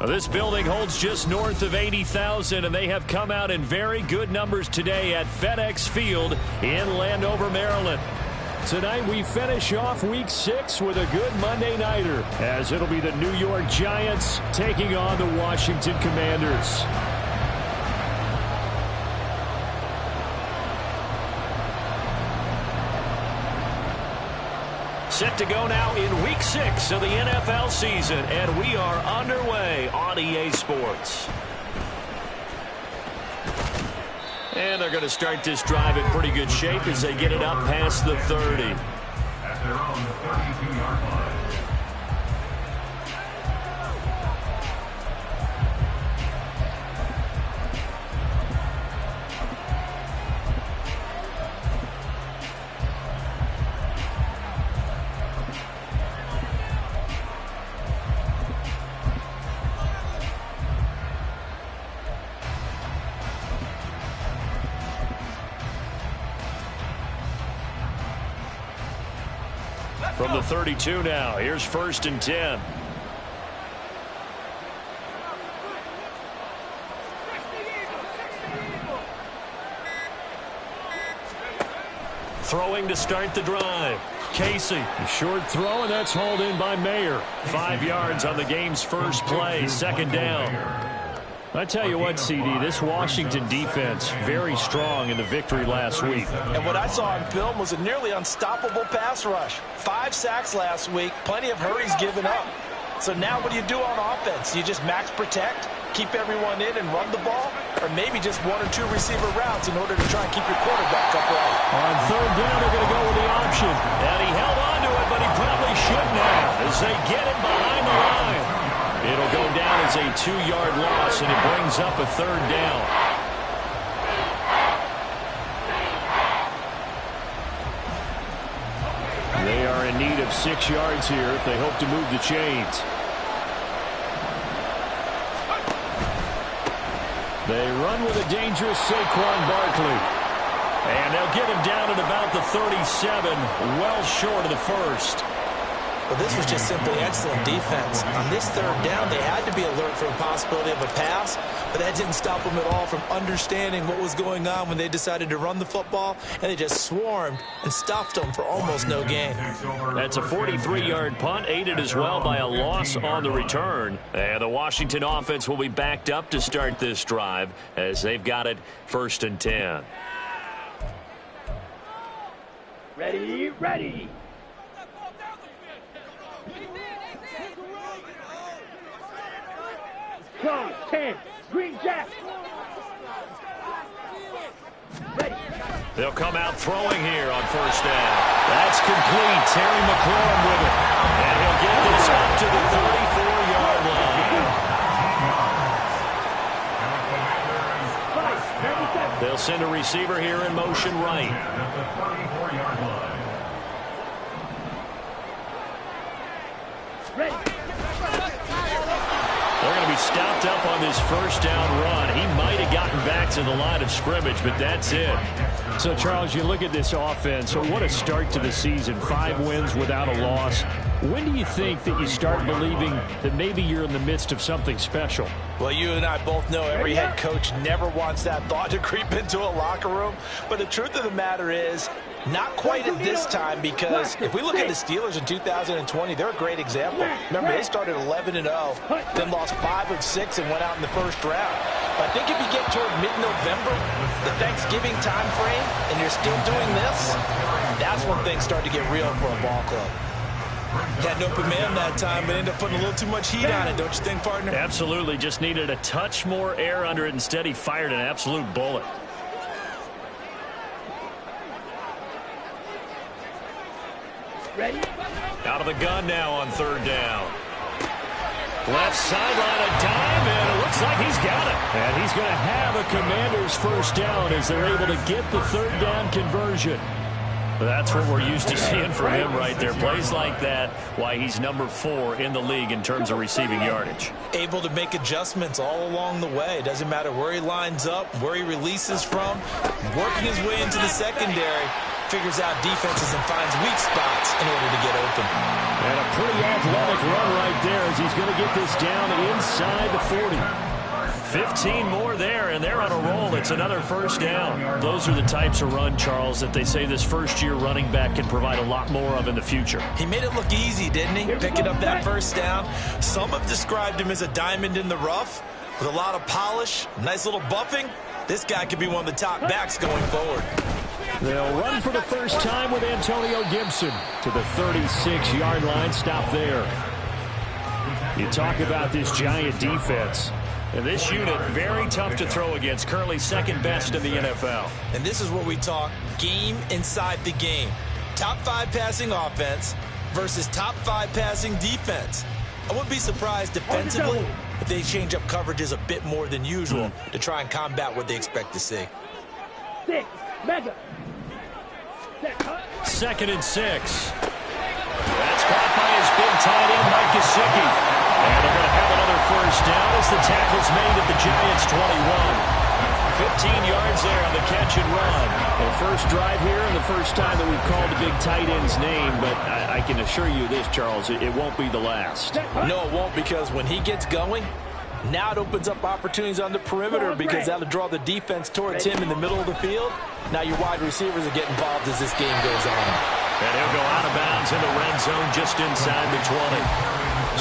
This building holds just north of 80,000, and they have come out in very good numbers today at FedEx Field in Landover, Maryland. Tonight we finish off Week 6 with a good Monday nighter, as it'll be the New York Giants taking on the Washington Commanders. Set to go now in Week 6 of the NFL season, and we are underway on EA Sports. And they're going to start this drive in pretty good shape as they get it up past the 30. At their own 32-yard line. From the 32 now, here's 1st and 10. Throwing to start the drive. Casey, a short throw, and that's hauled in by Mayer. 5 yards on the game's first play, 2nd down. I tell you what, CD, this Washington defense, very strong in the victory last week. And what I saw on film was a nearly unstoppable pass rush. 5 sacks last week, plenty of hurries given up. So now what do you do on offense? You just max protect, keep everyone in and run the ball, or maybe just 1 or 2 receiver routes in order to try and keep your quarterback upright. On 3rd down, they're going to go with the option. And he held on to it, but he probably shouldn't have as they get it behind the line. It'll go down as a 2-yard loss, and it brings up a 3rd down. They are in need of 6 yards here if they hope to move the chains. They run with a dangerous Saquon Barkley. And they'll get him down at about the 37, well short of the 1st. Well, this was just simply excellent defense. On this 3rd down, they had to be alert for the possibility of a pass, but that didn't stop them at all from understanding what was going on when they decided to run the football, and they just swarmed and stuffed them for almost no gain. That's a 43-yard punt, aided as well by a loss on the return. And the Washington offense will be backed up to start this drive as they've got it 1st and 10. Ready, ready. Go, 10, Green Jack. Ready. They'll come out throwing here on 1st down. That's complete. Terry McLaurin with it. And he'll get this up to the 34-yard line. They'll send a receiver here in motion right. Ready. They're going to be stopped up on this 1st down run. He might have gotten back to the line of scrimmage, but that's it. So, Charles, you look at this offense. So what a start to the season. 5 wins without a loss. When do you think that you start believing that maybe you're in the midst of something special? Well, you and I both know every head coach never wants that thought to creep into a locker room. But the truth of the matter is, not quite at this time, because if we look at the Steelers in 2020, they're a great example. Remember, they started 11-0, then lost 5 of 6 and went out in the 1st round. But I think if you get toward mid-November, the Thanksgiving time frame, and you're still doing this, that's when things start to get real for a ball club. Had an open man that time, but ended up putting a little too much heat on it, don't you think, partner? Absolutely. Just needed a touch more air under it. Instead, he fired an absolute bullet. Ready. Out of the gun now on 3rd down. Left sideline a dime, and it looks like he's got it. And he's going to have a Commanders 1st down as they're able to get the 3rd down conversion. That's what we're used to seeing from him right there. Plays like that, why he's number 4 in the league in terms of receiving yardage. Able to make adjustments all along the way. Doesn't matter where he lines up, where he releases from, working his way into the secondary. figures out defenses and finds weak spots in order to get open. And a pretty athletic run right there as he's going to get this down inside the 40. 15 more there, and they're on a roll. It's another first down. Those are the types of run, Charles, that they say this first-year running back can provide a lot more of in the future. He made it look easy, didn't he? Picking up that first down. Some have described him as a diamond in the rough with a lot of polish, nice little buffing. This guy could be one of the top backs going forward. They'll run for the first time with Antonio Gibson to the 36-yard line. Stop there. You talk about this Giant defense. And this unit, very tough to throw against, currently second best in the NFL. And this is where we talk game inside the game. Top 5 passing offense versus top 5 passing defense. I wouldn't be surprised defensively if they change up coverages a bit more than usual to try and combat what they expect to see. 6, mega. 2nd and 6. That's caught by his big tight end, Mike Gesicki. And they're going to have another first down as the tackle's made at the Giants' 21. 15 yards there on the catch and run. The first drive here and the first time that we've called the big tight end's name, but I can assure you this, Charles, it won't be the last. No, it won't, because when he gets going, now it opens up opportunities on the perimeter because that'll draw the defense towards him in the middle of the field. Now your wide receivers are getting involved as this game goes on. And he'll go out of bounds in the red zone just inside the 20.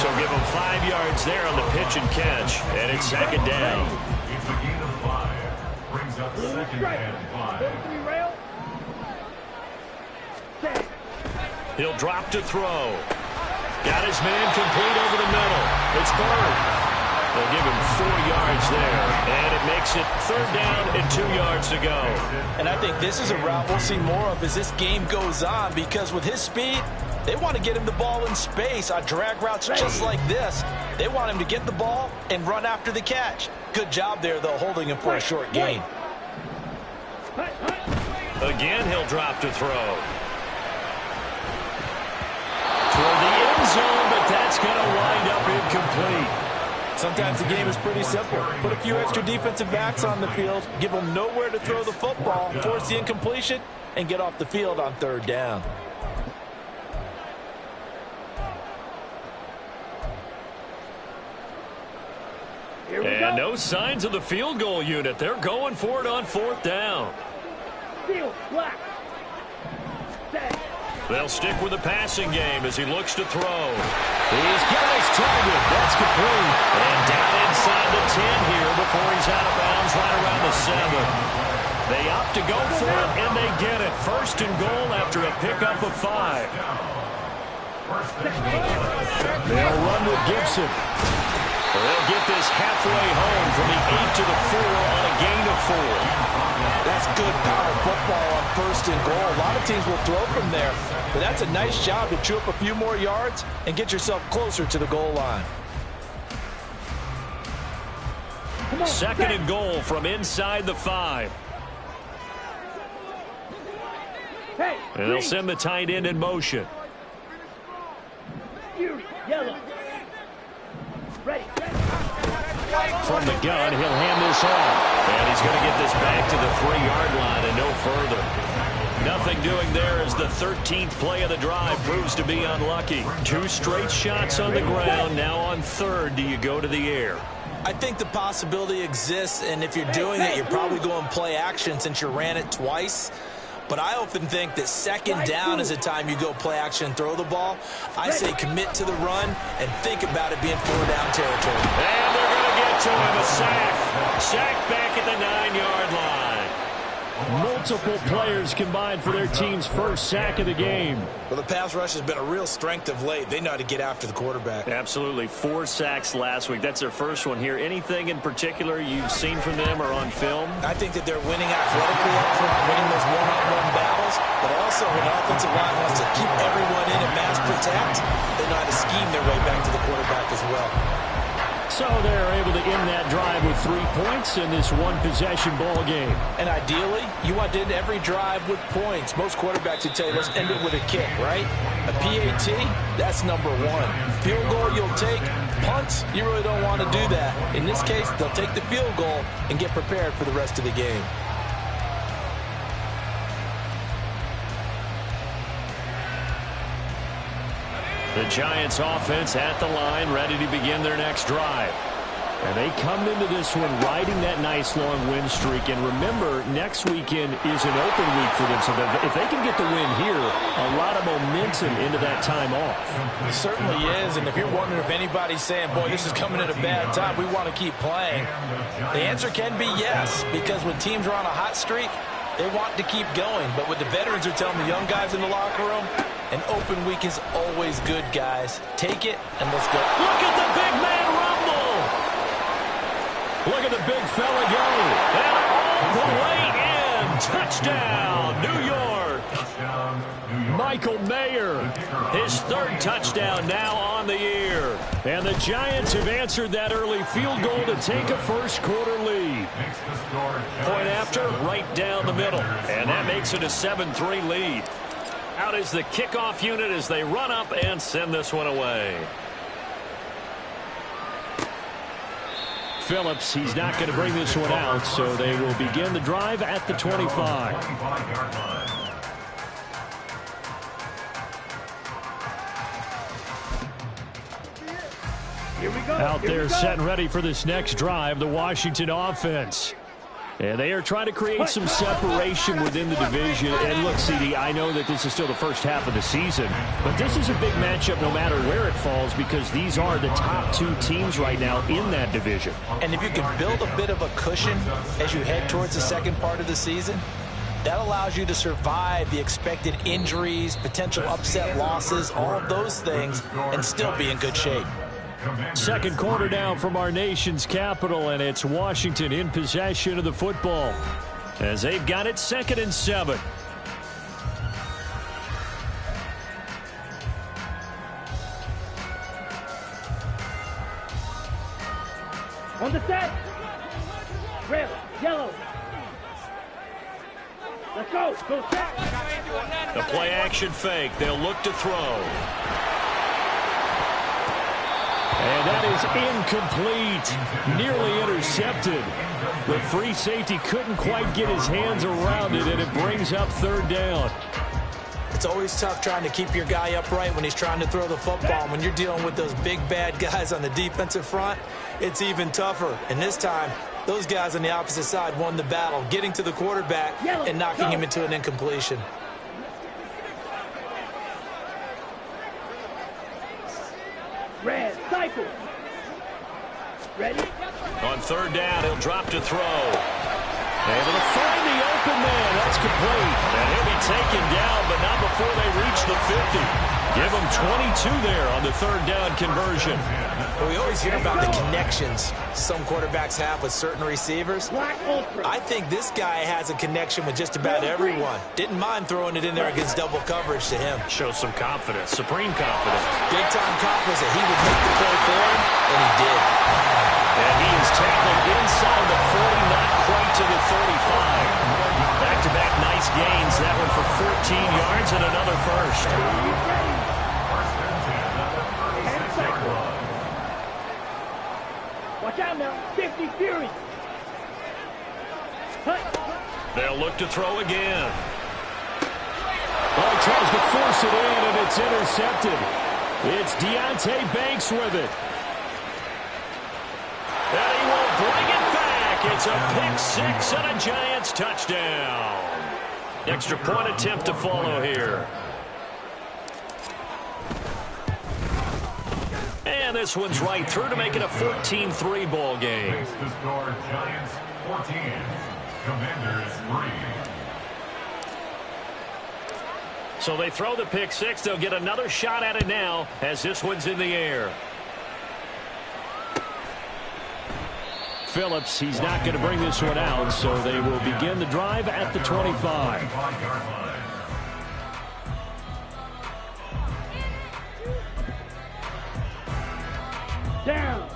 So give him 5 yards there on the pitch and catch, and it's 2nd down. It's a gain of 5. Brings up 2nd and 5. He'll drop to throw. Got his man complete over the middle. It's 3rd. They'll give him 4 yards there, and it makes it 3rd down and 2 yards to go. And I think this is a route we'll see more of as this game goes on, because with his speed, they want to get him the ball in space on drag routes just like this. They want him to get the ball and run after the catch. Good job there, though, holding him for a short gain. Again, he'll drop to throw. Toward the end zone, but that's going to wind up incomplete. Sometimes the game is pretty simple. Put a few extra defensive backs on the field, give them nowhere to throw the football, force the incompletion, and get off the field on 3rd down. And no signs of the field goal unit. They're going for it on 4th down. They'll stick with the passing game as he looks to throw. He's got his target. That's complete. And down inside the 10 here before he's out of bounds right around the 7. They opt to go for it, and they get it. 1st and goal after a pickup of 5. They'll run with Gibson. They'll get this halfway home from the 8 to the 4 on a gain of 4. That's good power football on 1st and goal. A lot of teams will throw from there, but that's a nice job to chew up a few more yards and get yourself closer to the goal line. 2nd and goal from inside the 5. And they'll send the tight end in motion. Yellow. Ready. From the gun, he'll hand this off. And he's going to get this back to the 3-yard line and no further. Nothing doing there as the 13th play of the drive proves to be unlucky. 2 straight shots on the ground. Now on 3rd, do you go to the air? I think the possibility exists, and if you're doing it, you're probably going play action since you ran it twice. But I often think that 2nd down is the time you go play action and throw the ball. I say commit to the run and think about it being 4-down territory. And they're going to get to him, a sack. Sack back at the 9-yard line. Multiple players combined for their team's first sack of the game. Well, the pass rush has been a real strength of late. They know how to get after the quarterback. Absolutely. 4 sacks last week. That's their first one here. Anything in particular you've seen from them or on film? I think that they're winning athletically up front, winning those one-on-one battles, but also when the offensive line wants to keep everyone in and mass protect, they know how to scheme their way back to the quarterback as well. So they're able to end that drive with 3 points in this one-possession ball game. And ideally, you want to end every drive with points. Most quarterbacks would tell you, let's end it with a kick, right? A PAT, that's number 1. Field goal you'll take. Punts, you really don't want to do that. In this case, they'll take the field goal and get prepared for the rest of the game. The Giants offense at the line, ready to begin their next drive. And they come into this one riding that nice long win streak. And remember, next weekend is an open week for them. So if they can get the win here, a lot of momentum into that time off. It certainly is. And if you're wondering if anybody's saying, boy, this is coming at a bad time, we want to keep playing, the answer can be yes. Because when teams are on a hot streak, they want to keep going. But what the veterans are telling the young guys in the locker room, an open week is always good, guys. Take it and let's go. Look at the big man rumble. Look at the big fella go. And all the way in. Touchdown, New York. Michael Mayer, his third touchdown now on the year. And the Giants have answered that early field goal to take a first quarter lead. Point after, right down the middle. And that makes it a 7-3 lead. Out is the kickoff unit as they run up and send this one away. Phillips, he's not going to bring this one out, so they will begin the drive at the 25. Here we go. Out there set and ready for this next drive, the Washington offense. And they are trying to create some separation within the division. And look, CD, I know that this is still the first half of the season, but this is a big matchup no matter where it falls because these are the top two teams right now in that division. And if you can build a bit of a cushion as you head towards the second part of the season, that allows you to survive the expected injuries, potential upset losses, all of those things, and still be in good shape. Second quarter now from our nation's capital, and it's Washington in possession of the football as they've got it 2nd and 7. On the set. Red, yellow. Let's go. Go set. The play action fake. They'll look to throw. And that is incomplete. Nearly intercepted. The free safety couldn't quite get his hands around it, and it brings up 3rd down. It's always tough trying to keep your guy upright when he's trying to throw the football. When you're dealing with those big, bad guys on the defensive front, it's even tougher. And this time, those guys on the opposite side won the battle, getting to the quarterback and knocking him into an incompletion. Red, cycle. Ready? On 3rd down, he'll drop to throw. Able to find the open man. That's complete. And he'll be taken down, but not before they reach the 50. Give him 22 there on the 3rd down conversion. Well, we always hear about the connections some quarterbacks have with certain receivers. I think this guy has a connection with just about everyone. Didn't mind throwing it in there against double coverage to him. Shows some confidence, supreme confidence. Big-time confidence that he would make the play for him, and he did. And he is tackled inside the 40, not quite to the 35. Back-to-back nice gains. That one for 14 yards and another first. Watch out now. 50 Fury. They'll look to throw again. Oh, he tries to force it in, and it's intercepted. It's Deonte Banks with it. And he will bring it back. It's a pick-6 and a Giants touchdown. Extra point attempt to follow here. And this one's right through to make it a 14-3 ball game. Makes the score Giants 14, Commanders 3. So they throw the pick-6. They'll get another shot at it now as this one's in the air. Phillips, he's not going to bring this one out, so they will begin the drive at the 25. Down.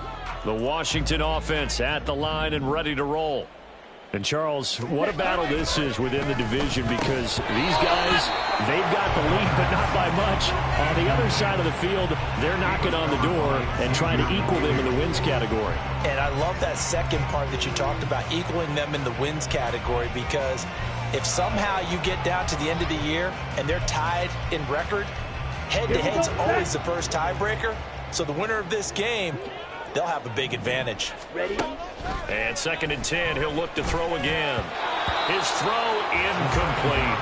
The Washington offense at the line and ready to roll. And, Charles, what a battle this is within the division because these guys, they've got the lead, but not by much. On the other side of the field, they're knocking on the door and trying to equal them in the wins category. And I love that second part that you talked about, equaling them in the wins category, because if somehow you get down to the end of the year and they're tied in record, Head-to-head's always the first tiebreaker, so the winner of this game, they'll have a big advantage. Ready? And 2nd and 10, he'll look to throw again. His throw incomplete.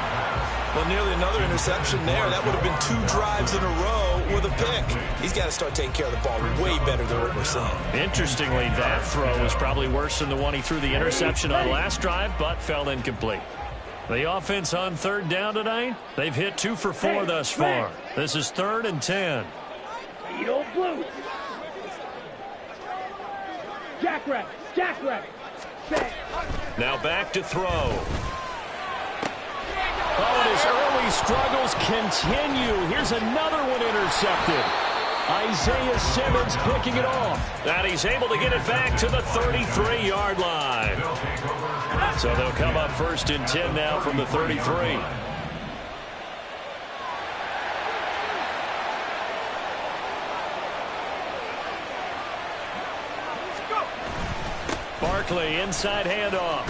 Well, nearly another interception there. That would have been 2 drives in a row with a pick. He's got to start taking care of the ball way better than what we're seeing. Interestingly, that throw was probably worse than the one he threw the interception on last drive, but fell incomplete. The offense on 3rd down tonight, they've hit 2 for 4 thus far. This is 3rd and 10. You don't blue. Jackrabbit. Jackrabbit. Now back to throw. Oh, and his early struggles continue. Here's another one intercepted. Isaiah Simmons picking it off. And he's able to get it back to the 33-yard line. So they'll come up 1st and 10 now from the 33. Barkley, inside handoff.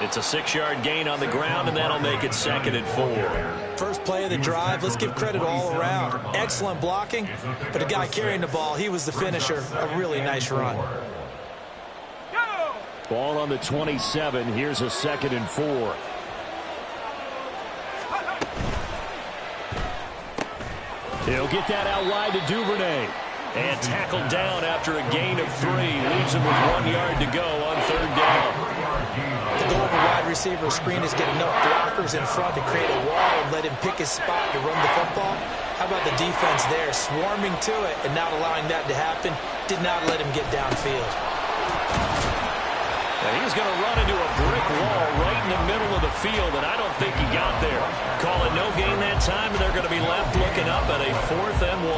It's a 6-yard gain on the ground, and that'll make it 2nd and 4. First play of the drive, let's give credit all around. Excellent blocking, but the guy carrying the ball, he was the finisher. A really nice run. Ball on the 27. Here's a 2nd and 4. He'll get that out wide to Duvernay. And tackled down after a gain of 3. Leaves him with 1 yard to go on 3rd down. The goal of a wide receiver screen is get enough blockers in front to create a wall and let him pick his spot to run the football. How about the defense there, swarming to it and not allowing that to happen? Did not let him get downfield. And he's going to run into a brick wall right in the middle of the field, and I don't think he got there. Call it no gain that time, and they're going to be left looking up at a 4th and 1.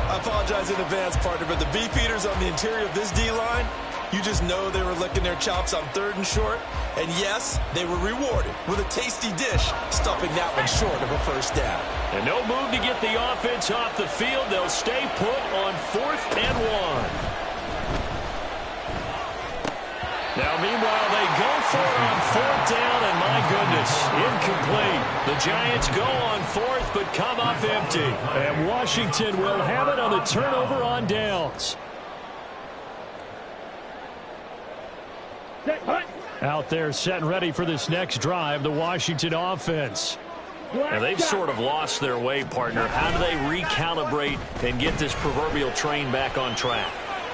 I apologize in advance, partner, but the beefeaters on the interior of this D-line, you just know they were licking their chops on 3rd and short. And yes, they were rewarded with a tasty dish, stuffing that one short of a 1st down. And no move to get the offense off the field. They'll stay put on 4th and 1. Now, meanwhile, they go for it on 4th down, and my goodness, incomplete. The Giants go on 4th, but come up empty. And Washington will have it on the turnover on downs. Out there set and ready for this next drive, the Washington offense. And they've sort of lost their way, partner. How do they recalibrate and get this proverbial train back on track?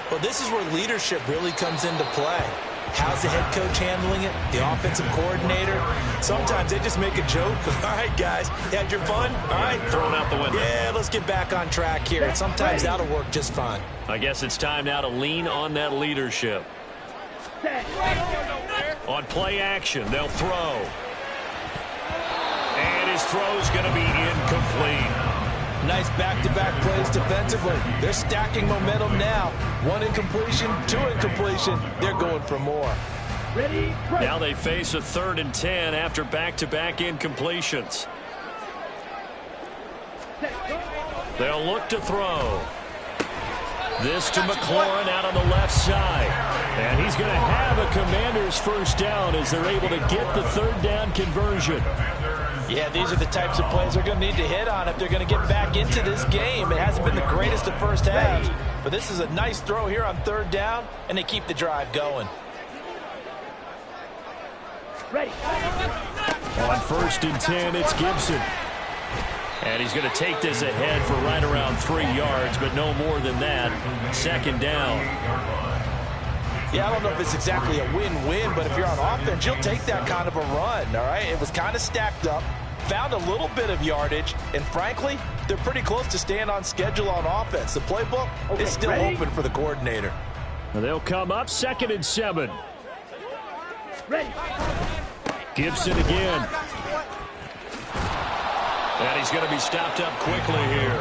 Well, this is where leadership really comes into play. How's the head coach handling it? The offensive coordinator? Sometimes they just make a joke. All right, guys, you had your fun? All right. Thrown out the window. Yeah, let's get back on track here. And sometimes that'll work just fine. I guess it's time now to lean on that leadership. On play action, they'll throw. And his throw's going to be incomplete. Nice back-to-back plays defensively. They're stacking momentum now. 1 incompletion, 2 incompletion. They're going for more. Ready? Now they face a 3rd and 10 after back-to-back incompletions. They'll look to throw. This to McLaurin out on the left side. And he's going to have a Commanders 1st down as they're able to get the 3rd down conversion. Yeah, these are the types of plays they're going to need to hit on if they're going to get back into this game. It hasn't been the greatest of first halves, but this is a nice throw here on 3rd down, and they keep the drive going. Ready. On 1st and 10, it's Gibson. And he's going to take this ahead for right around 3 yards, but no more than that. 2nd down. Yeah, I don't know if it's exactly a win-win, but if you're on offense, you'll take that kind of a run, all right? It was kind of stacked up, found a little bit of yardage, and frankly, they're pretty close to staying on schedule on offense. The playbook is still open for the coordinator. They'll come up 2nd and 7. Ready. Gibson again. And he's going to be stopped up quickly here.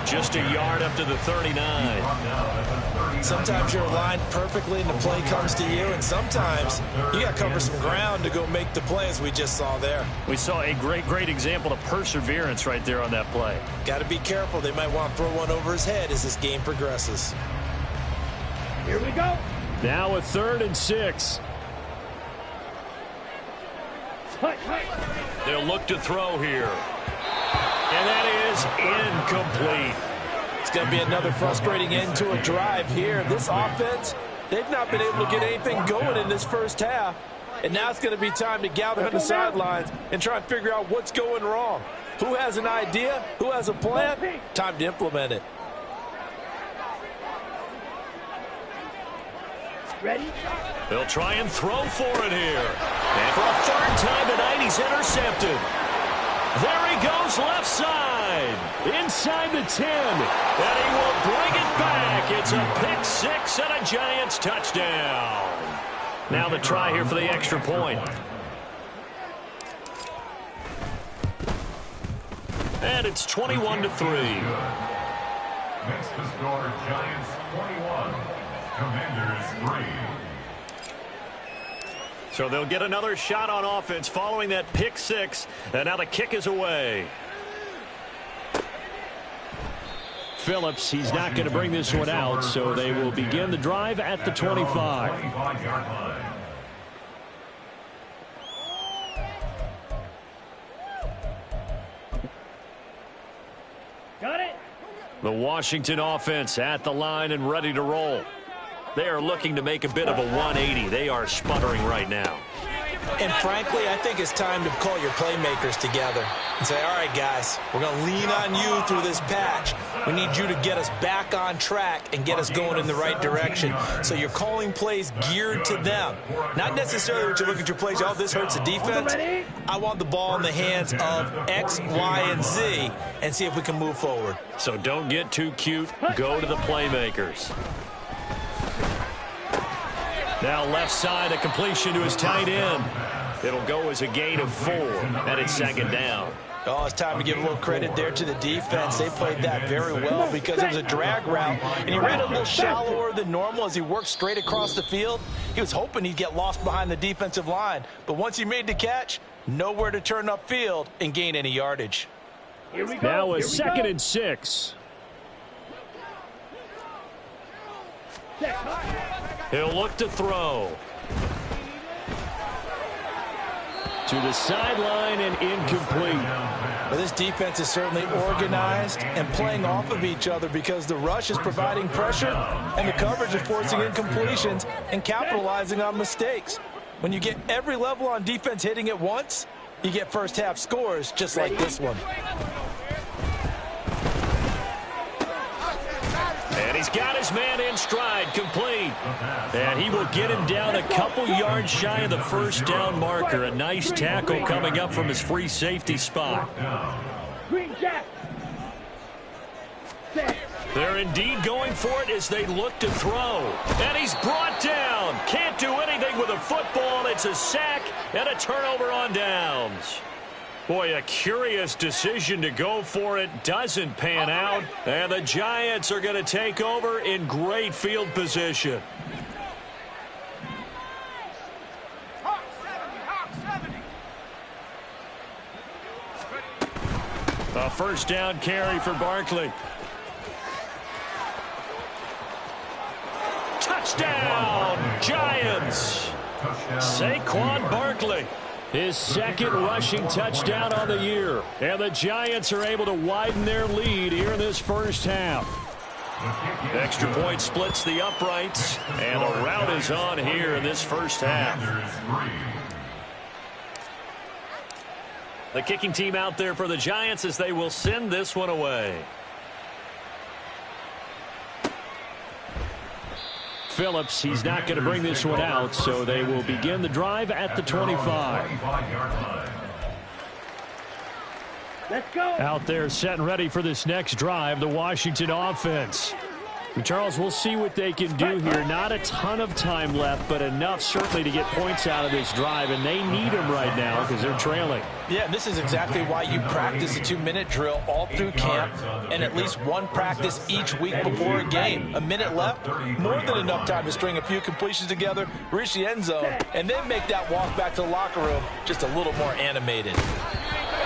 Just a yard up to the 39. Sometimes you're aligned perfectly and the play comes to you, and sometimes you got to cover some ground to go make the play, as we just saw there. We saw a great example of perseverance right there on that play. Got to be careful. They might want to throw one over his head as this game progresses. Here we go. Now a 3rd and 6. They'll look to throw here. And that is incomplete. It's going to be another frustrating end to a drive here. This offense, they've not been able to get anything going in this first half. And now it's going to be time to gather on the sidelines and try and figure out what's going wrong. Who has an idea? Who has a plan? Time to implement it. Ready? They'll try and throw for it here. And for a third time tonight, he's intercepted. There he goes left side. Inside the 10. And he will bring it back. It's a pick six and a Giants touchdown. Now the try here for the extra point. And it's 21-3. Next to score, Giants 21. Commanders 3. So they'll get another shot on offense following that pick six. And now the kick is away. Phillips, he's not going to bring this one out, so they will begin the drive at the 25. 25-yard line. Got it? The Washington offense at the line and ready to roll. They are looking to make a bit of a 180. They are sputtering right now. And frankly, I think it's time to call your playmakers together and say, all right, guys, we're going to lean on you through this patch. We need you to get us back on track and get us going in the right direction. So you're calling plays geared to them. Not necessarily what you look at your plays, oh, this hurts the defense. I want the ball in the hands of X, Y, and Z and see if we can move forward. So don't get too cute. Go to the playmakers. Now left side, a completion to his tight end. It'll go as a gain of 4, and it's second down. Oh, it's time to give a little credit there to the defense. They played that very well because it was a drag route, and he ran a little shallower than normal as he worked straight across the field. He was hoping he'd get lost behind the defensive line, but once he made the catch, nowhere to turn upfield and gain any yardage. Here we go. Now a Here we second go. and 6. He'll look to throw. To the sideline and incomplete. Well, this defense is certainly organized and playing off of each other because the rush is providing pressure and the coverage is forcing incompletions and capitalizing on mistakes. When you get every level on defense hitting at once, you get first half scores just like this one. And he's got his man in stride, complete. And he will get him down a couple yards shy of the first down marker. A nice tackle coming up from his free safety spot. Green Jack. They're indeed going for it as they look to throw. And he's brought down. Can't do anything with a football. It's a sack and a turnover on downs. Boy, a curious decision to go for it. Doesn't pan out. And the Giants are going to take over in great field position. A first down carry for Barkley. Touchdown, Giants. Saquon Barkley. His second rushing touchdown on the year. And the Giants are able to widen their lead here in this first half. Extra point splits the uprights. And the route is on here in this first half. The kicking team out there for the Giants as they will send this one away. Phillips, he's not going to bring this one out, so they will begin the drive at the 25. Let's go. Out there set and ready for this next drive, the Washington offense. And Charles, we'll see what they can do here. Not a ton of time left, but enough certainly to get points out of this drive, and they need them right now because they're trailing. Yeah, this is exactly why you practice a 2-minute drill all through camp and at least one practice each week before a game. A minute left, more than enough time to string a few completions together, reach the end zone, and then make that walk back to the locker room just a little more animated.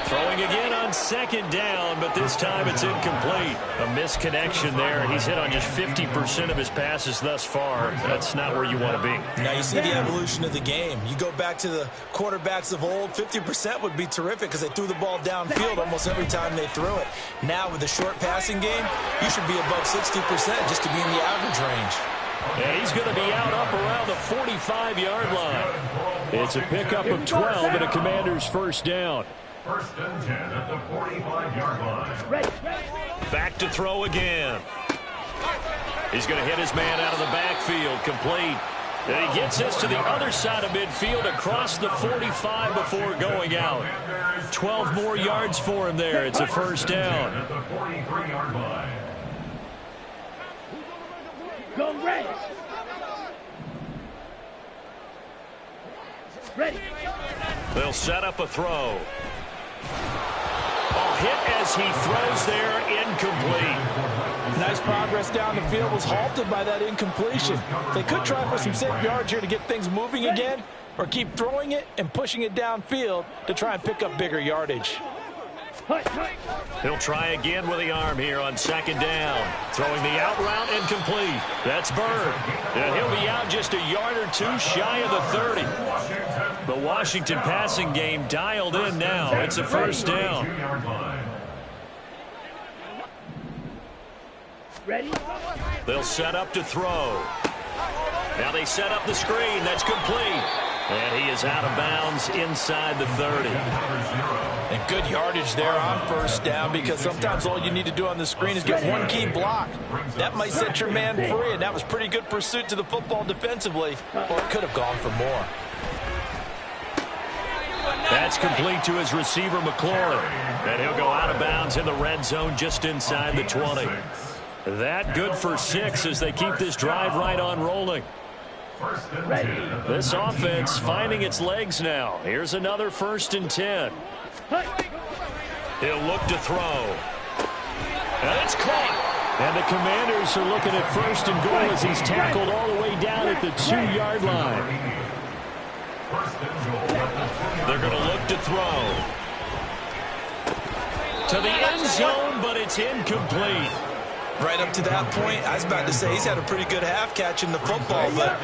Throwing again on second down, but this time it's incomplete. A misconnection there. He's hit on just 50% of his passes thus far. That's not where you want to be. Now you see the evolution of the game. You go back to the quarterbacks of old, 50% would be terrific because they threw the ball downfield almost every time they threw it. Now with the short passing game, you should be above 60% just to be in the average range. And he's going to be out up around the 45-yard line. It's a pickup of 12 and a Commander's first down. First and 10 at the 45-yard line. Back to throw again. He's going to hit his man out of the backfield, complete. And he gets this to the other side of midfield across the 45 before going out. 12 more yards for him there. It's a first down. At the 43-yard line. Go Reds. Ready. They'll set up a throw. Oh, hit as he throws there, incomplete. Nice progress down the field, was halted by that incompletion. They could try for some safe yards here to get things moving again, or keep throwing it and pushing it downfield to try and pick up bigger yardage. He'll try again with the arm here on second down. Throwing the out route, incomplete. That's Bird. And he'll be out just a yard or two shy of the 30. The Washington passing game dialed in now. It's a first down. Ready? They'll set up to throw. Now they set up the screen. That's complete. And he is out of bounds inside the 30. And good yardage there on first down, because sometimes all you need to do on the screen is get one key block. That might set your man free, and that was pretty good pursuit to the football defensively, or it could have gone for more. That's complete to his receiver, McLaurin. And he'll go out of bounds in the red zone just inside the 20. That good for 6 as they keep this drive right on rolling. This offense finding its legs now. Here's another first and 10. He'll look to throw. And it's caught. And the Commanders are looking at first and goal as he's tackled all the way down at the 2-yard line. They're going to look to throw. To the end zone, but it's incomplete. Right up to that point, I was about to say he's had a pretty good half catching the football, but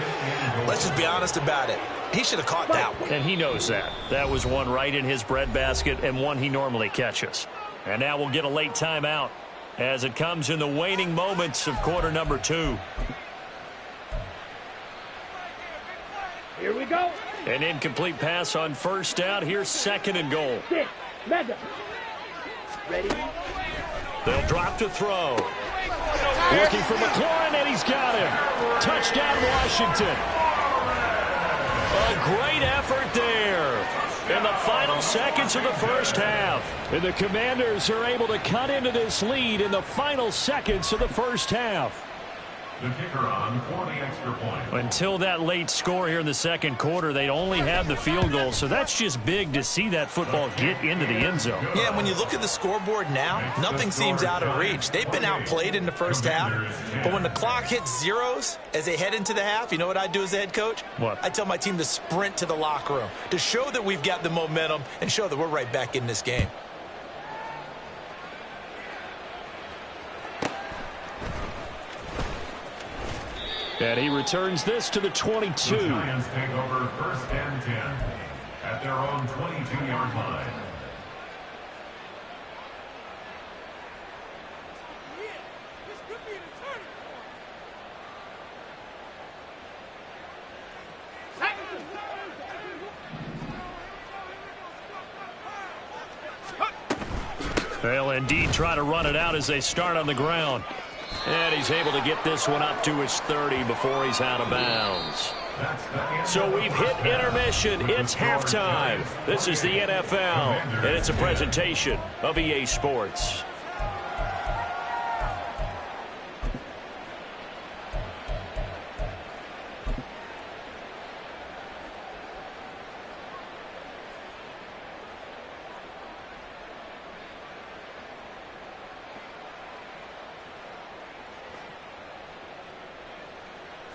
let's just be honest about it. He should have caught that one. And he knows that. That was one right in his breadbasket and one he normally catches. And now we'll get a late timeout as it comes in the waning moments of quarter number 2. Here we go. An incomplete pass on first down. Here's second and goal. Madden. Ready? They'll drop to throw. Looking for McLaurin, and he's got him. Touchdown, Washington. A great effort there in the final seconds of the first half. And the Commanders are able to cut into this lead in the final seconds of the first half. The kicker on for the extra point. Until that late score here in the second quarter, they only had the field goal, so that's just big to see that football get into the end zone. Yeah, when you look at the scoreboard now, nothing seems out of reach. They've been outplayed in the first half, but when the clock hits zeros as they head into the half, you know what I do as a head coach? What? I tell my team to sprint to the locker room to show that we've got the momentum and show that we're right back in this game. And he returns this to the 22. The Giants take over first and 10 at their own 22-yard line. They'll indeed try to run it out as they start on the ground. And he's able to get this one up to his 30 before he's out of bounds. So we've hit intermission. It's halftime. This is the NFL, and it's a presentation of EA Sports.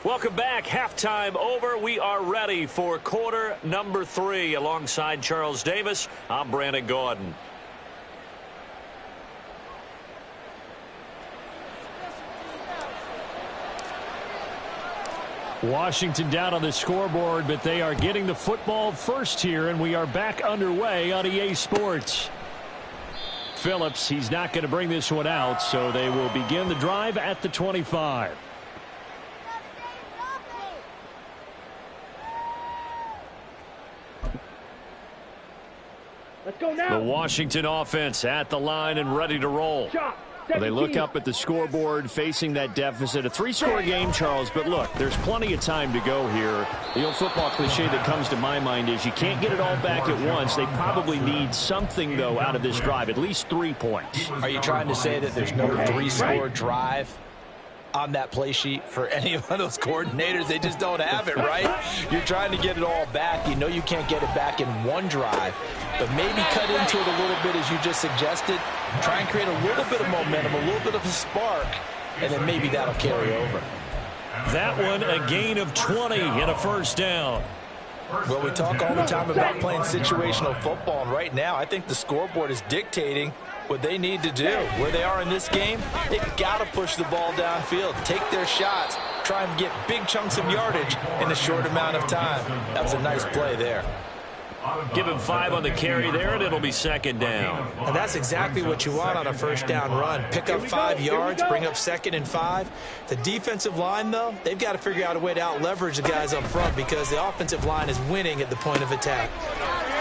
Welcome back. Halftime over. We are ready for quarter number 3. Alongside Charles Davis, I'm Brandon Gaudin. Washington down on the scoreboard, but they are getting the football first here, and we are back underway on EA Sports. Phillips, he's not going to bring this one out, so they will begin the drive at the 25. Let's go now. The Washington offense at the line and ready to roll. Well, they look up at the scoreboard facing that deficit. A 3-score game, Charles, but look, there's plenty of time to go here. The old football cliche that comes to my mind is you can't get it all back at once. They probably need something, though, out of this drive, at least 3 points. Are you trying to say that there's no 3-score drive on that play sheet for any one of those coordinators? They just don't have it, right? You're trying to get it all back. You know you can't get it back in one drive, but maybe cut into it a little bit as you just suggested. Try and create a little bit of momentum, a little bit of a spark, and then maybe that'll carry over. That one a gain of 20 and a first down. Well, we talk all the time about playing situational football, and right now I think the scoreboard is dictating what they need to do. Where they are in this game, they've got to push the ball downfield, take their shots, try and get big chunks of yardage in a short amount of time. That's a nice play there. Give him 5 on the carry there, and it'll be second down. And that's exactly what you want on a first down run. Pick up 5 yards, bring up 2nd and 5. The defensive line, though, they've got to figure out a way to out-leverage the guys up front because the offensive line is winning at the point of attack.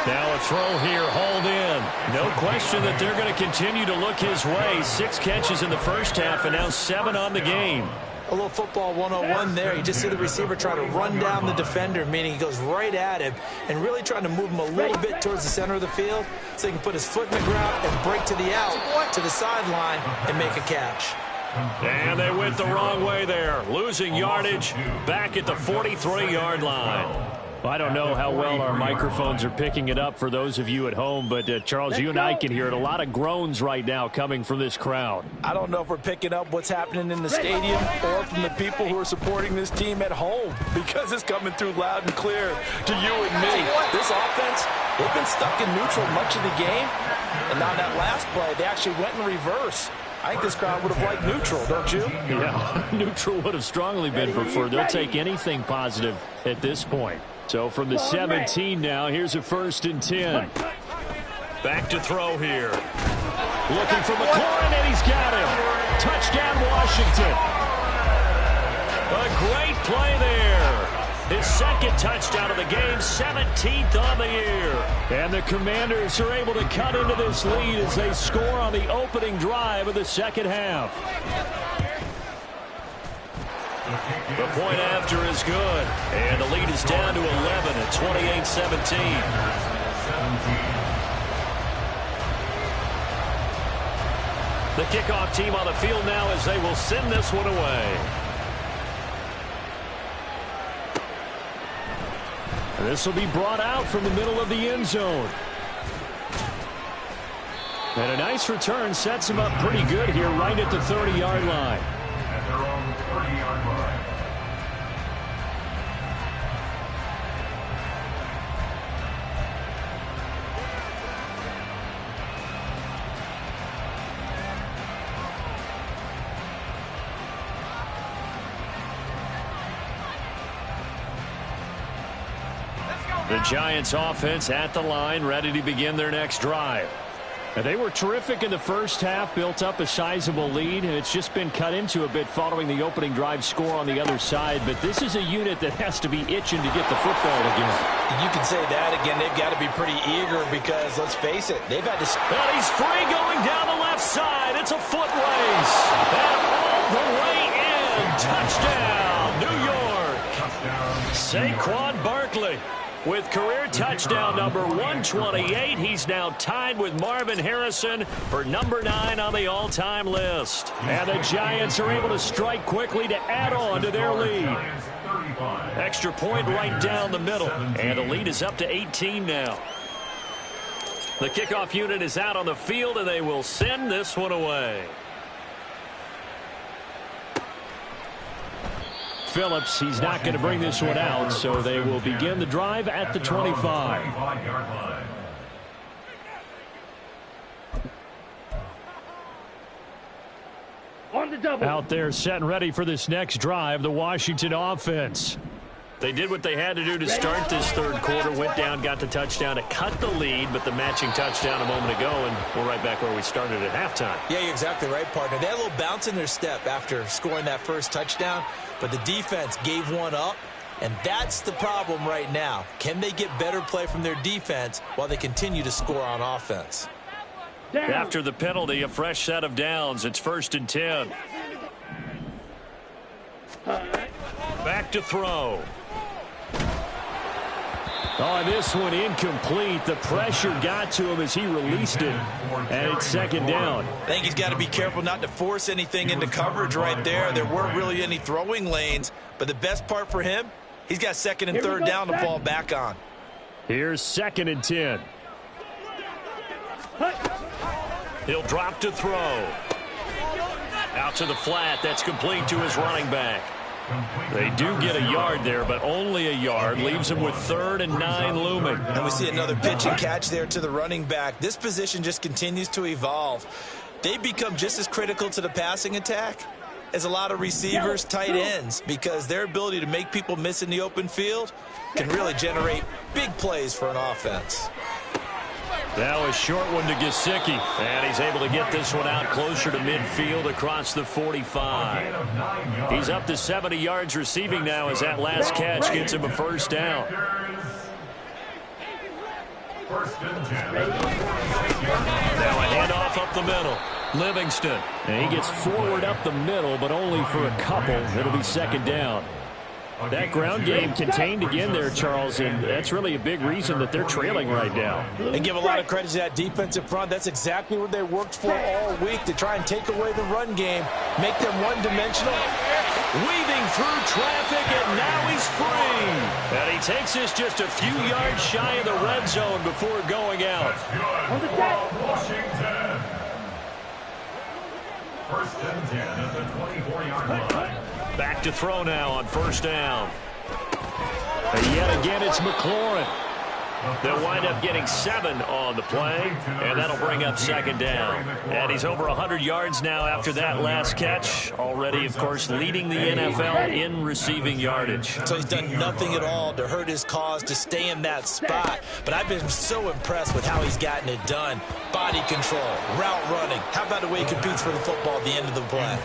Now a throw here, hauled in. No question that they're going to continue to look his way. 6 catches in the first half and now 7 on the game. A little football 101 there. You just see the receiver try to run down the defender, meaning he goes right at him and really trying to move him a little bit towards the center of the field so he can put his foot in the ground and break to the out, to the sideline, and make a catch. And they went the wrong way there. Losing yardage back at the 43-yard line. I don't know how well our microphones are picking it up for those of you at home, but Charles, you and I can hear it. A lot of groans right now coming from this crowd. I don't know if we're picking up what's happening in the stadium or from the people who are supporting this team at home because it's coming through loud and clear to you and me. This offense, they've been stuck in neutral much of the game, and on that last play, they actually went in reverse. I think this crowd would have liked neutral, don't you? Yeah, neutral would have strongly been preferred. They'll take anything positive at this point. So from the 17 now, here's a 1st and 10. Back to throw here. Looking for McLaurin, and he's got him. Touchdown, Washington. A great play there. His 2nd touchdown of the game, 17th on the year. And the Commanders are able to cut into this lead as they score on the opening drive of the second half. The point after is good, and the lead is down to 11 at 28-17. The kickoff team on the field now as they will send this one away. This will be brought out from the middle of the end zone. And a nice return sets him up pretty good here right at the 30-yard line. At their own 30-yard line. The Giants offense at the line, ready to begin their next drive. And they were terrific in the first half, built up a sizable lead, and it's just been cut into a bit following the opening drive score on the other side. But this is a unit that has to be itching to get the football again. You can say that again. They've got to be pretty eager because, let's face it, they've had to... And he's free going down the left side. It's a foot race. And all the way in. Touchdown, New York. Saquon Barkley with career touchdown number 128. He's now tied with Marvin Harrison for number 9 on the all-time list. And the Giants are able to strike quickly to add on to their lead. Extra point right down the middle. And the lead is up to 18 now. The kickoff unit is out on the field, and they will send this one away. Phillips. He's not going to bring this one out, so they will begin the drive at the 25. On the double. Out there set and ready for this next drive, the Washington offense. They did what they had to do to start this third quarter, went down, got the touchdown to cut the lead, but the matching touchdown a moment ago, and we're right back where we started at halftime. Yeah, you're exactly right, partner. They had a little bounce in their step after scoring that first touchdown, but the defense gave one up, and that's the problem right now. Can they get better play from their defense while they continue to score on offense? Down. After the penalty, a fresh set of downs. It's 1st and 10. Back to throw. Oh, this one incomplete. The pressure got to him as he released it, and it's 2nd down. I think he's got to be careful not to force anything into coverage right there. There weren't really any throwing lanes, but the best part for him, he's got 2nd and 3rd down to fall back on. Here's 2nd and 10. He'll drop to throw. Out to the flat. That's complete to his running back. They do get a yard there, but only a yard. Leaves him with 3rd and 9 looming. And we see another pitch and catch there to the running back. This position just continues to evolve. They become just as critical to the passing attack as a lot of receivers, tight ends, because their ability to make people miss in the open field can really generate big plays for an offense. Now a short one to Gesicki, and he's able to get this one out closer to midfield across the 45. He's up to 70 yards receiving now as that last catch gets him a 1st down. 1st and 10. Now a handoff up the middle. Livingston, and he gets forward up the middle, but only for a couple. It'll be 2nd down. That ground game contained again there, Charles, and that's really a big reason that they're trailing right now. And give a lot of credit to that defensive front. That's exactly what they worked for all week, to try and take away the run game, make them one-dimensional. Weaving through traffic, and now he's free. And he takes this just a few yards shy of the red zone before going out. On the Washington. 1st and 10 at the 24-yard line. Back to throw now on 1st down. And yet again, it's McLaurin. They'll wind up getting 7 on the play, and that'll bring up 2nd down. And he's over 100 yards now after that last catch. Already, of course, leading the NFL in receiving yardage. So he's done nothing at all to hurt his cause, to stay in that spot. But I've been so impressed with how he's gotten it done. Body control, route running. How about the way he competes for the football at the end of the play?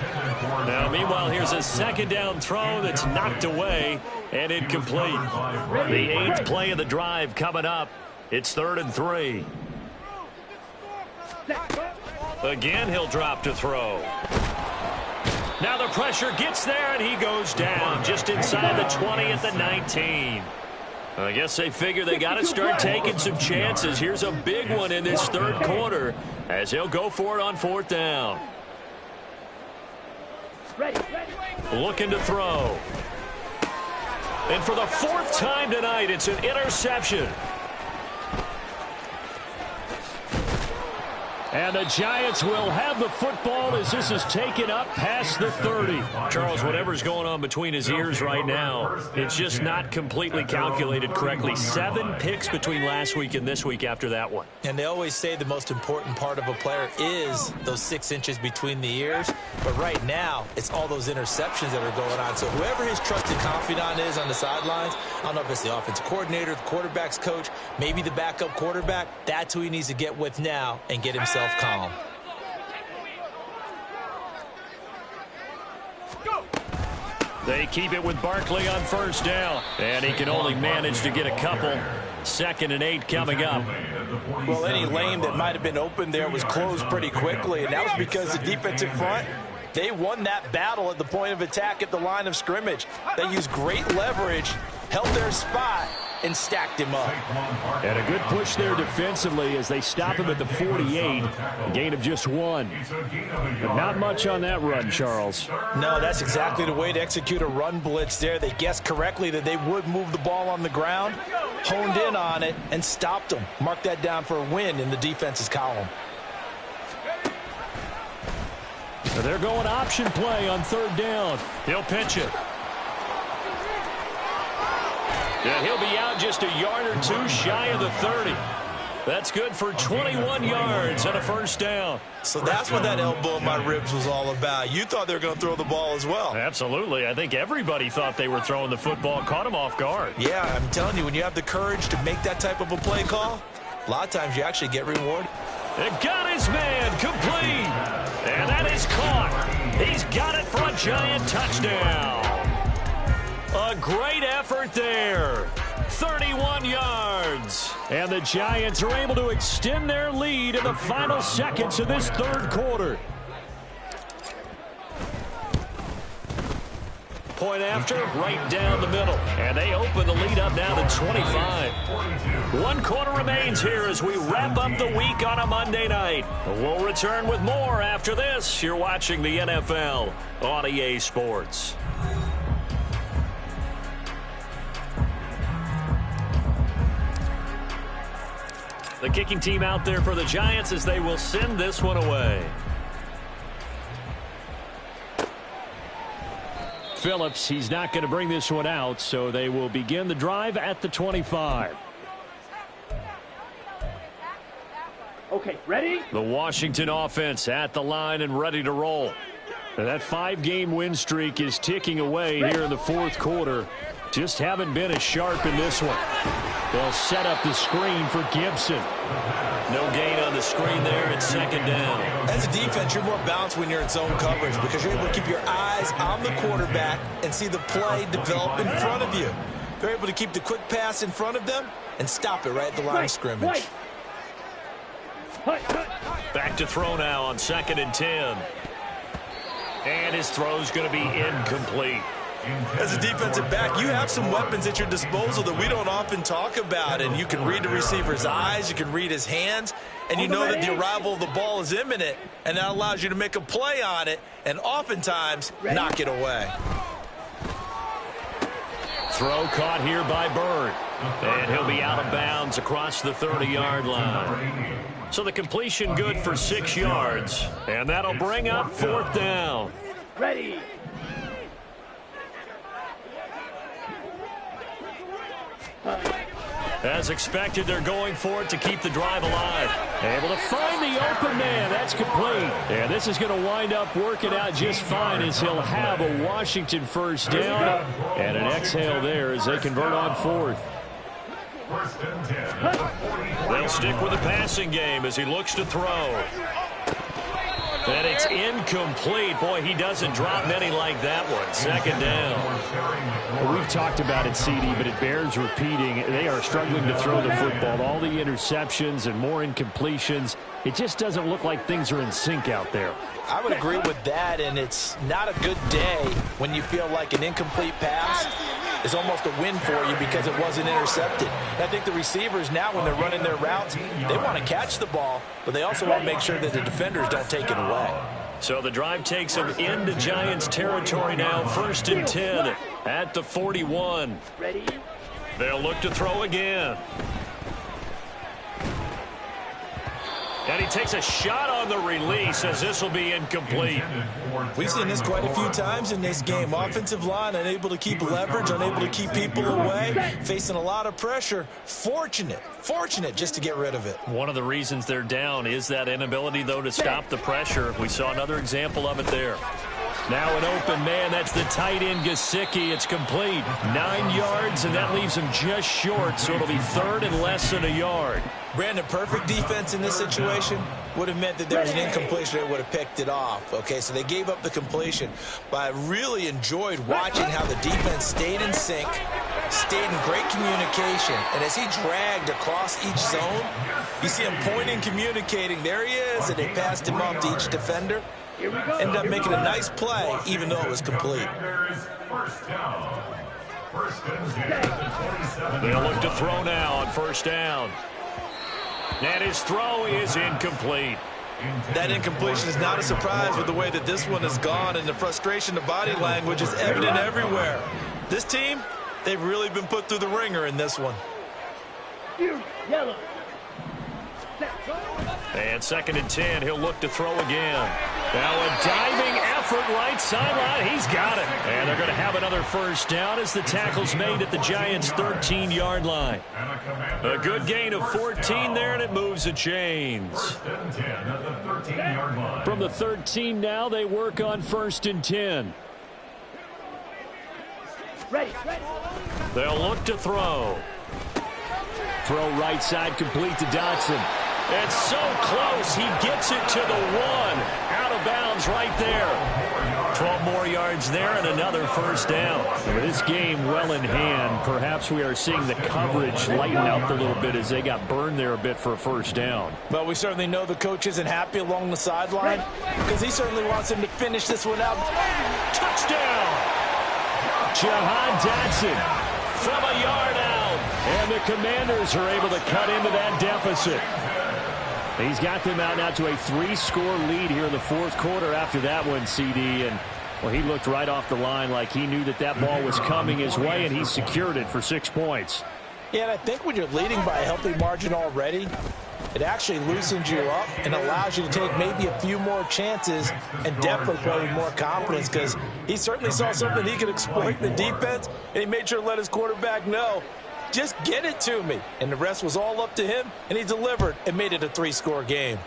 Now, meanwhile, here's a 2nd down throw that's knocked away and incomplete. The 8th play of the drive coming up. It's 3rd and 3. Again, he'll drop to throw. Now the pressure gets there, and he goes down just inside the 20 at the 19. I guess they figure they got to start taking some chances. Here's a big one in this 3rd quarter as he'll go for it on 4th down. Looking to throw. And for the 4th time tonight, it's an interception. And the Giants will have the football as this is taken up past the 30. Charles, whatever's going on between his ears right now, it's just not completely calculated correctly. 7 picks between last week and this week after that one. And they always say the most important part of a player is those 6 inches between the ears. But right now, it's all those interceptions that are going on. So whoever his trusted confidant is on the sidelines, I don't know if it's the offensive coordinator, the quarterback's coach, maybe the backup quarterback, that's who he needs to get with now and get himself calm. They keep it with Barkley on 1st down, and he can only manage to get a couple. 2nd and 8 coming up. Well, any lane that might have been open there was closed pretty quickly, and that was because the defensive front, they won that battle at the point of attack at the line of scrimmage. They used great leverage, held their spot, and stacked him up. And a good push there defensively as they stop him at the 48. A gain of just 1. But not much on that run, Charles. No, that's exactly the way to execute a run blitz there. They guessed correctly that they would move the ball on the ground, honed in on it, and stopped them. Mark that down for a win in the defense's column. So they're going option play on 3rd down. He'll pitch it. And he'll be out just a yard or two shy of the 30. That's good for 21 yards and a first down. So that's what that elbow in my ribs was all about. You thought they were going to throw the ball as well. Absolutely. I think everybody thought they were throwing the football, caught him off guard. Yeah, I'm telling you, when you have the courage to make that type of a play call, a lot of times you actually get rewarded. And got his man complete. And that is caught. He's got it for a Giant touchdown. A great effort there. 31 yards. And the Giants are able to extend their lead in the final seconds of this third quarter. Point after, right down the middle. And they open the lead up now to 25. 1 quarter remains here as we wrap up the week on a Monday night. We'll return with more after this. You're watching the NFL on EA Sports. The kicking team out there for the Giants as they will send this one away. Phillips, he's not going to bring this one out, so they will begin the drive at the 25. Okay, ready? The Washington offense at the line and ready to roll. And that 5-game win streak is ticking away here in the fourth quarter. Just haven't been as sharp in this one. They'll set up the screen for Gibson. No gain on the screen there. It's second down. As a defense, you're more balanced when you're in zone coverage because you're able to keep your eyes on the quarterback and see the play develop in front of you. They're able to keep the quick pass in front of them and stop it right at the line of scrimmage. Back to throw now on 2nd and 10. And his throw's going to be incomplete. As a defensive back, you have some weapons at your disposal that we don't often talk about. And you can read the receiver's eyes, you can read his hands, and you know that the arrival of the ball is imminent, and that allows you to make a play on it and oftentimes knock it away. Throw caught here by Bird. And he'll be out of bounds across the 30-yard line. So the completion good for 6 yards. And that'll bring up 4th down. Ready. As expected, they're going for it to keep the drive alive. Able to find the open man. That's complete. And this is going to wind up working out just fine as he'll have a Washington first down. And an exhale there as they convert on 4th. They'll stick with the passing game as he looks to throw. And it's incomplete. Boy, he doesn't drop many like that one. Second down. Well, we've talked about it, CD, but it bears repeating. They are struggling to throw the football. All the interceptions and more incompletions. It just doesn't look like things are in sync out there. I would agree with that, and it's not a good day when you feel like an incomplete pass is almost a win for you because it wasn't intercepted. And I think the receivers now, when they're running their routes, they want to catch the ball, but they also want to make sure that the defenders don't take it away. So the drive takes them into Giants territory now. 1st and 10 at the 41. Ready. They'll look to throw again. And he takes a shot on the release as this will be incomplete. We've seen this quite a few times in this game. Offensive line unable to keep leverage, unable to keep people away, facing a lot of pressure. Fortunate just to get rid of it. One of the reasons they're down is that inability, though, to stop the pressure. We saw another example of it there. Now an open man. That's the tight end, Gesicki. It's complete. 9 yards, and that leaves him just short, so it'll be 3rd and less than a yard. Brandon, perfect defense in this situation would have meant that there was an incompletion. They would have picked it off. Okay, so they gave up the completion. But I really enjoyed watching how the defense stayed in sync, stayed in great communication. And as he dragged across each zone, you see him pointing, communicating. There he is, and they passed him off to each defender. Ended up making a nice play, even though it was complete. They'll look to throw now on 1st down. And his throw is incomplete. That incompletion is not a surprise with the way that this one has gone, and the frustration, the body language is evident everywhere. This team, they've really been put through the ringer in this one. Yellow. And 2nd and 10, he'll look to throw again. Now a diving effort right sideline. He's got it. And they're going to have another first down as the tackle's made at the Giants' 13-yard line. A good gain of 14 there, and it moves the chains. From the 13 now, they work on 1st and 10. Ready. They'll look to throw. Throw right side complete to Dotson. It's so close. He gets it to the 1. Out of bounds right there. 12 more yards there and another first down. With this game well in hand, perhaps we are seeing the coverage lighten up a little bit as they got burned there a bit for a first down. But we certainly know the coach isn't happy along the sideline because he certainly wants him to finish this one out. Touchdown! Jahan Dotson from a yard out. And the Commanders are able to cut into that deficit. He's got them out now to a 3-score lead here in the 4th quarter after that one, CD. And, well, he looked right off the line like he knew that that ball was coming his way, and he secured it for 6 points. Yeah, and I think when you're leading by a healthy margin already, it actually loosens you up and allows you to take maybe a few more chances and definitely play with more confidence because he certainly saw something he could exploit in the defense, and he made sure to let his quarterback know, just get it to me. And the rest was all up to him, and he delivered and made it a 3-score game.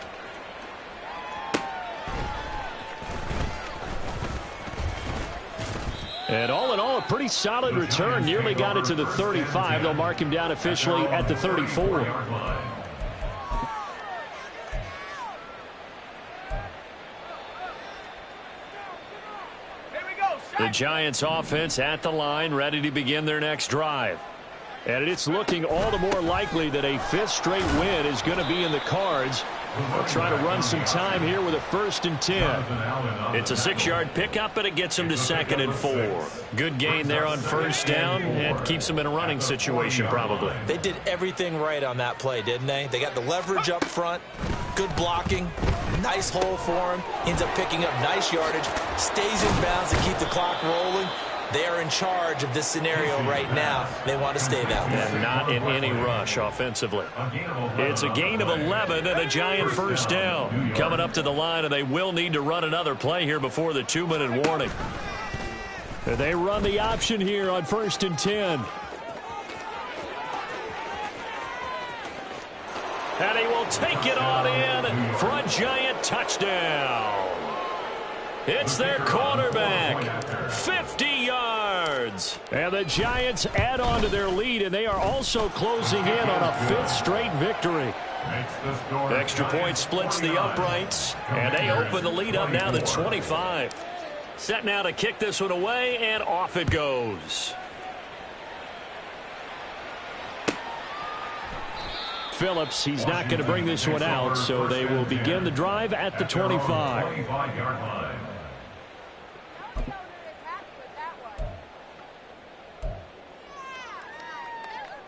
And all in all, a pretty solid return. Nearly got it to the 35. They'll mark him down officially at the 34. The Giants offense at the line, ready to begin their next drive. And it's looking all the more likely that a 5th straight win is going to be in the cards. They'll try to run some time here with a 1st and 10. It's a 6-yard pickup, but it gets them to 2nd and 4. Good gain there on first down, and keeps them in a running situation probably. They did everything right on that play, didn't they? They got the leverage up front, good blocking, nice hole for him, ends up picking up nice yardage, stays in bounds to keep the clock rolling. They are in charge of this scenario right now. They want to stay that way. And not in any rush offensively. It's a gain of 11 and a Giant first down. Coming up to the line, and they will need to run another play here before the 2-minute warning. And they run the option here on 1st and 10. And he will take it on in for a Giant touchdown. It's their quarterback, 50 yards. And the Giants add on to their lead, and they are also closing in on a 5th straight victory. Extra point splits the uprights, and they open the lead up now to 25. Set now to kick this one away, and off it goes. Phillips, he's not going to bring this one out, so they will begin the drive at the 25.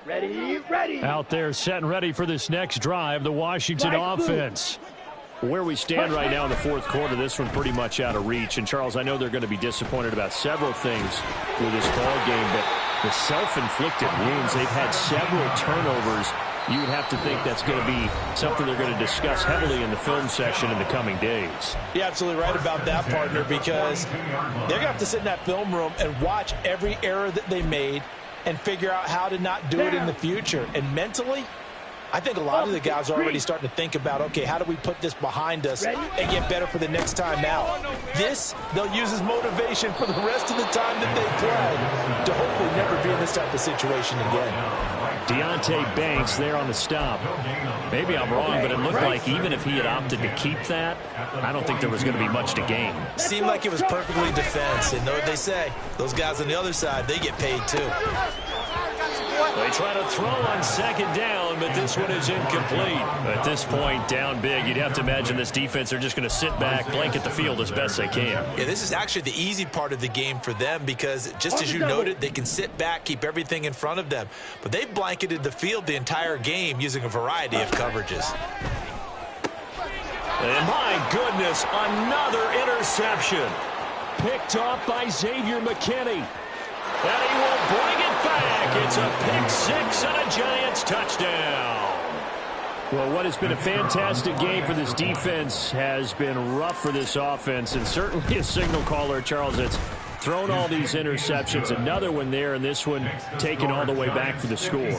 Ready. Out there set and ready for this next drive, the Washington offense. Where we stand right now in the 4th quarter, this one pretty much out of reach. And, Charles, I know they're going to be disappointed about several things with this ball game, but the self-inflicted wounds, they've had several turnovers. You would have to think that's going to be something they're going to discuss heavily in the film session in the coming days. You're absolutely right about that, partner, because they're going to have to sit in that film room and watch every error that they made and figure out how to not do it in the future. And mentally, I think a lot of the guys are already starting to think about, okay, how do we put this behind us and get better for the next time out? This, they'll use as motivation for the rest of the time that they play to hopefully never be in this type of situation again. Deontay Banks there on the stop. Maybe I'm wrong, but it looked like even if he had opted to keep that, I don't think there was going to be much to gain. Seemed like it was perfectly defense, and know what they say. Those guys on the other side, they get paid too. They try to throw on 2nd down, but this one is incomplete. At this point, down big, you'd have to imagine this defense are just going to sit back, blanket the field as best they can. Yeah, this is actually the easy part of the game for them because, just as you noted, they can sit back, keep everything in front of them. But they've blanketed the field the entire game using a variety of coverages. And my goodness, another interception. Picked off by Xavier McKinney. And he will bring it back. It's a pick 6 and a Giants touchdown. Well, what has been a fantastic game for this defense has been rough for this offense, and certainly a signal caller, Charles, that's thrown all these interceptions. Another one there, and this one taken all the way back for the score.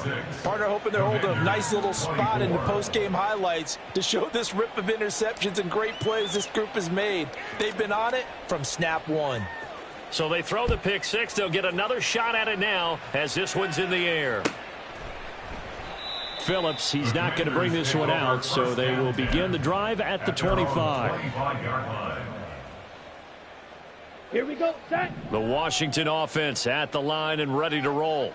Partner hoping they're holding a nice little spot in the post-game highlights to show this rip of interceptions and great plays this group has made. They've been on it from snap one. So they throw the pick six. They'll get another shot at it now as this one's in the air. Phillips, he's not going to bring this one out, so they will begin the drive at the 25. Here we go, set. The Washington offense at the line and ready to roll.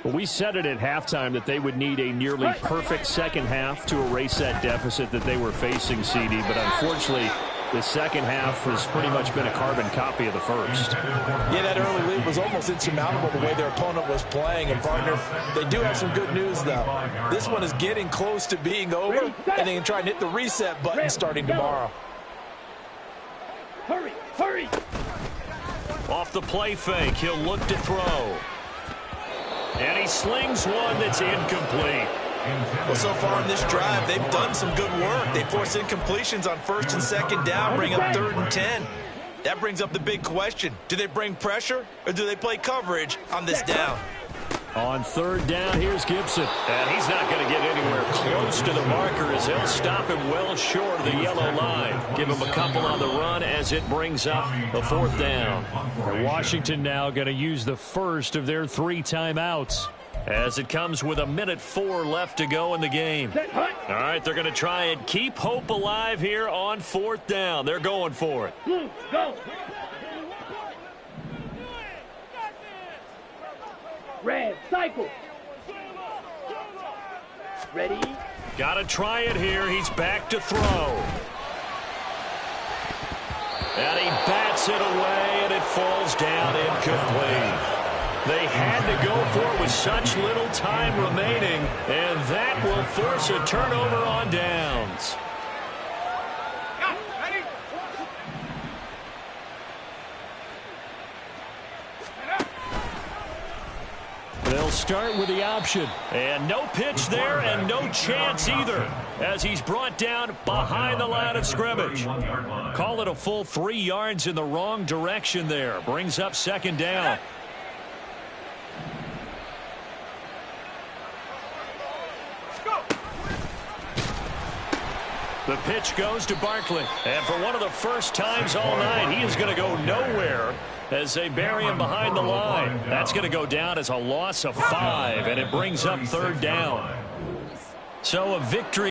Well, we said it at halftime that they would need a nearly perfect second half to erase that deficit that they were facing, CD, but unfortunately, the second half has pretty much been a carbon copy of the first. Yeah, that early lead was almost insurmountable the way their opponent was playing. And, partner, they do have some good news, though. This one is getting close to being over, and they can try and hit the reset button starting tomorrow. Hurry, hurry. Off the play fake, he'll look to throw. And he slings one that's incomplete. Well, so far in this drive, they've done some good work. They force incompletions on first and second down, bring up 3rd and 10. That brings up the big question. Do they bring pressure or do they play coverage on this down? On 3rd down, here's Gibson. And he's not going to get anywhere close to the marker as they'll stop him well short of the yellow line. Give him a couple on the run as it brings up the 4th down. And Washington now going to use the first of their 3 timeouts, as it comes with 1:04 left to go in the game. All right, they're going to try and keep hope alive here on 4th down. They're going for it. Go. Red, cycle. Ready? Got to try it here. He's back to throw. And he bats it away, and it falls down incomplete. They had to go for it with such little time remaining, and that will force a turnover on downs. They'll start with the option. And no pitch there and no chance either, as he's brought down behind the line of scrimmage. Call it a full 3 yards in the wrong direction there. Brings up 2nd down. The pitch goes to Barkley, and for one of the first times all night, he is going to go nowhere as they bury him behind the line. That's going to go down as a loss of 5, and it brings up 3rd down. So a victory.